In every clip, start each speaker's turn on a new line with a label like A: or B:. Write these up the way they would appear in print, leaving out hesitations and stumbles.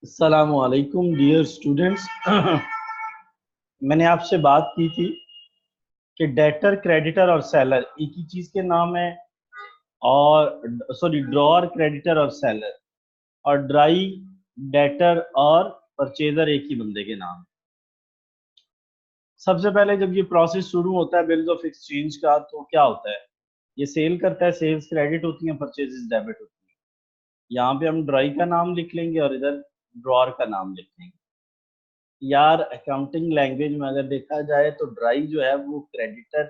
A: अस्सलामुअलैकुम dear students. मैंने आपसे बात की थी कि डेटर, क्रेडिटर और सेलर एक ही चीज के नाम है, और सॉरी, ड्रॉअर, क्रेडिटर और सेलर, और ड्राई, डेटर और परचेजर एक ही बंदे के नाम है। सबसे पहले जब ये प्रोसेस शुरू होता है बिल्स ऑफ एक्सचेंज का, तो क्या होता है, ये सेल करता है, सेल्स क्रेडिट होती है, परचेजेस डेबिट होती है। यहाँ पे हम ड्राई का नाम लिख लेंगे और इधर ड्रॉअर का नाम लिख लेंगे। यार अकाउंटिंग लैंग्वेज में अगर देखा जाए तो ड्राई जो है वो क्रेडिटर,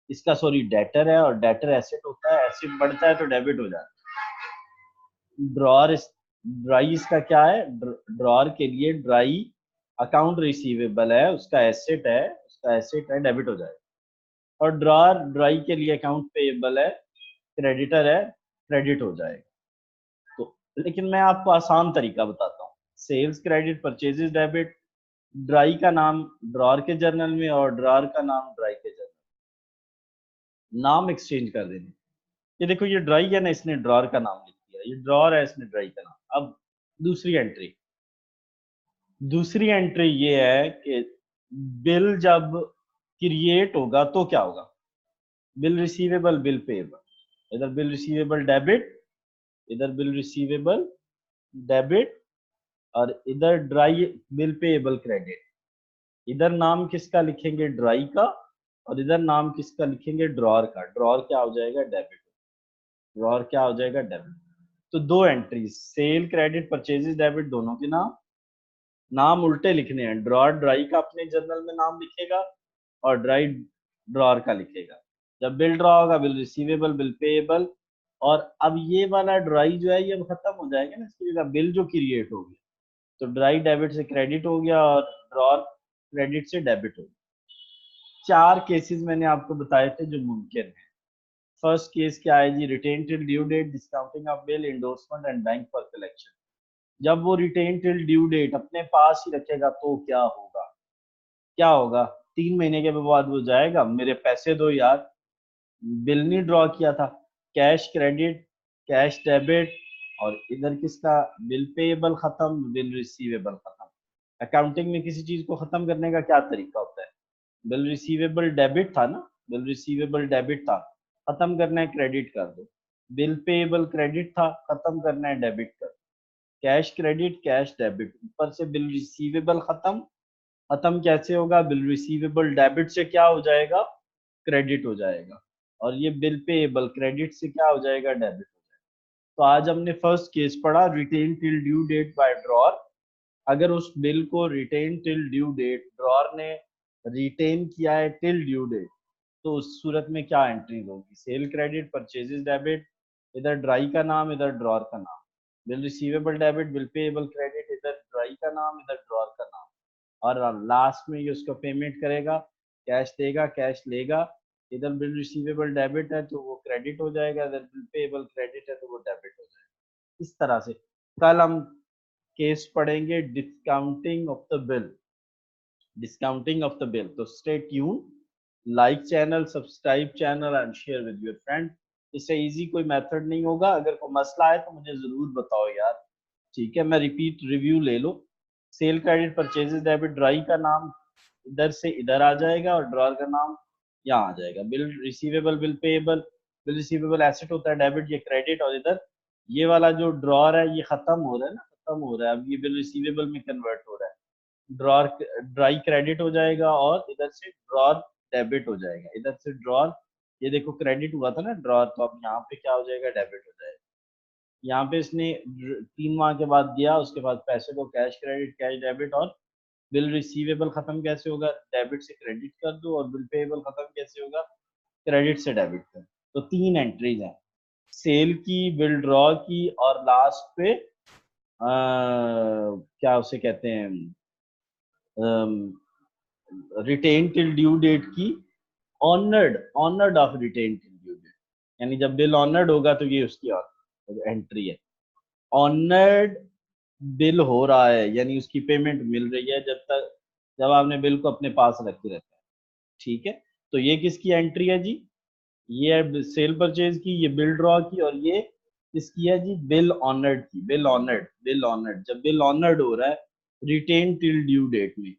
A: इसका सॉरी डेटर है, और डेटर एसेट होता है, एसेट बढ़ता है तो डेबिट हो जाता है। ड्राई इसका क्या है, ड्रॉअर के लिए ड्राई अकाउंट रिसीवेबल है, उसका एसेट है, डेबिट हो जाएगा। और ड्रॉअर ड्राई के लिए अकाउंट पेएबल है, क्रेडिटर है, क्रेडिट हो जाएगा। तो लेकिन मैं आपको आसान तरीका बताता हूँ। Sales credit, purchases debit, dry का नाम ड्रॉअर के जर्नल में और ड्रॉअर का नाम ड्राई के जर्नल में, नाम एक्सचेंज कर देने। ये देखो, ये ड्राई है ना, इसने ड्रॉअर का नाम लिख दिया, ये ड्रॉअर है, इसने ड्राई का नाम। अब दूसरी एंट्री ये है कि बिल जब क्रिएट होगा तो क्या होगा, बिल रिसीवेबल, बिल पेएबल। इधर बिल रिसीवेबल डेबिट, इधर बिल रिसीवेबल डेबिट, और इधर ड्राई बिल पेएबल क्रेडिट। इधर नाम किसका लिखेंगे, ड्राई का, और इधर नाम किसका लिखेंगे, ड्रॉअर का। ड्रॉअर क्या हो जाएगा, डेबिट। ड्रॉअर क्या हो जाएगा, डेबिट। तो दो entries, cell credit purchases debit, दोनों के नाम नाम उल्टे लिखने हैं। ड्रॉअर ड्राई का अपने जर्नल में नाम लिखेगा और ड्राई ड्रॉअर का लिखेगा। जब बिल ड्रॉ होगा, बिल रिसीवेबल, बिल पेएबल। और अब ये वाला ड्राई जो है ये अब खत्म हो जाएगा ना, इसकी जगह बिल जो क्रिएट हो गया, तो ड्राई डेबिट से क्रेडिट हो गया और ड्रॉअर क्रेडिट से डेबिट हो गया। चार केसेस मैंने आपको बताए थे जो मुमकिन है। फर्स्ट केस क्या है जी, retain till due date, discounting of bill, endorsement and bank for collection. जब वो रिटेन टिल ड्यू डेट अपने पास ही रखेगा तो क्या होगा, क्या होगा, 3 महीने के बाद वो जाएगा, मेरे पैसे दो यार, बिल नहीं ड्रॉ किया था। कैश क्रेडिट, कैश डेबिट, और इधर किसका, बिल पेएबल खत्म, बिल रिसीवेबल खत्म। अकाउंटिंग में किसी चीज को खत्म करने का क्या तरीका होता है, बिल रिसीवेबल डेबिट था ना, बिल रिसीवेबल डेबिट था, खत्म करना है क्रेडिट कर दो। बिल पेएबल क्रेडिट था, खत्म करना है डेबिट कर दो। कैश क्रेडिट, कैश डेबिट, ऊपर से बिल रिसीवेबल खत्म। खत्म कैसे होगा, बिल रिसीवेबल डेबिट से क्या हो जाएगा, क्रेडिट हो जाएगा, और ये बिल पेएबल क्रेडिट से क्या हो जाएगा, डेबिट हो जाएगा। तो आज हमने फर्स्ट केस पढ़ा, retain till due date by drawer. अगर उस बिल को retain till due date drawer ने रिटेन किया है टिल ड्यू डेट, तो उस सूरत में क्या एंट्रीज होगी, सेल क्रेडिट, परचेजेस डेबिट, इधर ड्राई का नाम, इधर ड्रॉअर का नाम, bill receivable debit, bill payable credit, इधर ड्राई का नाम, इधर ड्रॉअर का नाम, और लास्ट में ये उसको पेमेंट करेगा, कैश देगा, कैश लेगा। इधर बिल रिसीवेबल डेबिट है तो वो क्रेडिट हो जाएगा, इधर बिल पेएबल क्रेडिट है तो वो डेबिट हो जाएगा। इस तरह से कल हम केस पढ़ेंगे discounting of the bill, discounting of the bill. तो stay tune, like channel, subscribe channel and share with your friend. इससे इजी कोई मेथड नहीं होगा, अगर कोई मसला है तो मुझे जरूर बताओ यार, ठीक है। मैं रिपीट रिव्यू ले लो, sale credit purchases debit, dry का नाम इधर से इधर आ जाएगा और ड्रॉअर का नाम यहाँ आ जाएगा। Bill receivable, bill payable, bill receivable asset होता है, डेबिट ये क्रेडिट, और इधर ये वाला जो ड्रॉअर है ये खत्म हो रहा है ना, खत्म हो रहा है, अब ये बिल रिसीवेबल में कन्वर्ट हो रहा है। ड्रॉअर ड्राई क्रेडिट हो जाएगा और इधर से ड्रॉअर डेबिट हो जाएगा। इधर से ड्रॉअर, ये देखो क्रेडिट हुआ था ना ड्रॉअर, तो अब यहाँ पे क्या हो जाएगा, डेबिट हो जाएगा। यहाँ पे इसने 3 माह के बाद दिया, उसके बाद पैसे को कैश क्रेडिट, कैश डेबिट, और बिल रिसीवेबल खत्म कैसे होगा, डेबिट से क्रेडिट कर दो, और बिल पेएबल खत्म कैसे होगा, क्रेडिट से डेबिट कर। तो 3 एंट्रीज हैं, सेल की, बिल ड्रॉ की, और लास्ट पे क्या उसे कहते हैं, रिटेन टिल ड्यू डेट की, honoured, honoured of retain till due date, यानी जब बिल ऑनर्ड होगा तो ये उसकी एंट्री है। ऑनर्ड बिल हो रहा है यानी उसकी पेमेंट मिल रही है जब तक, जब आपने बिल को अपने पास रखे रखा है, ठीक है। तो ये किसकी एंट्री है जी, ये है सेल परचेज की, ये बिल ड्रॉ की, और ये किसकी है जी? बिल ऑनर्ड की। बिल ऑनर्ड, बिल ऑनर्ड, जब बिल ऑनर्ड हो रहा है रिटेन टिल ड्यू डेट में।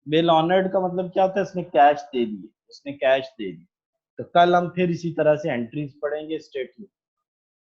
A: बिल ऑनर्ड का मतलब क्या होता है? उसने कैश दे दिए, उसने कैश दे दी। तो कल हम फिर इसी तरह से एंट्रीज पढ़ेंगे स्टेटमेंट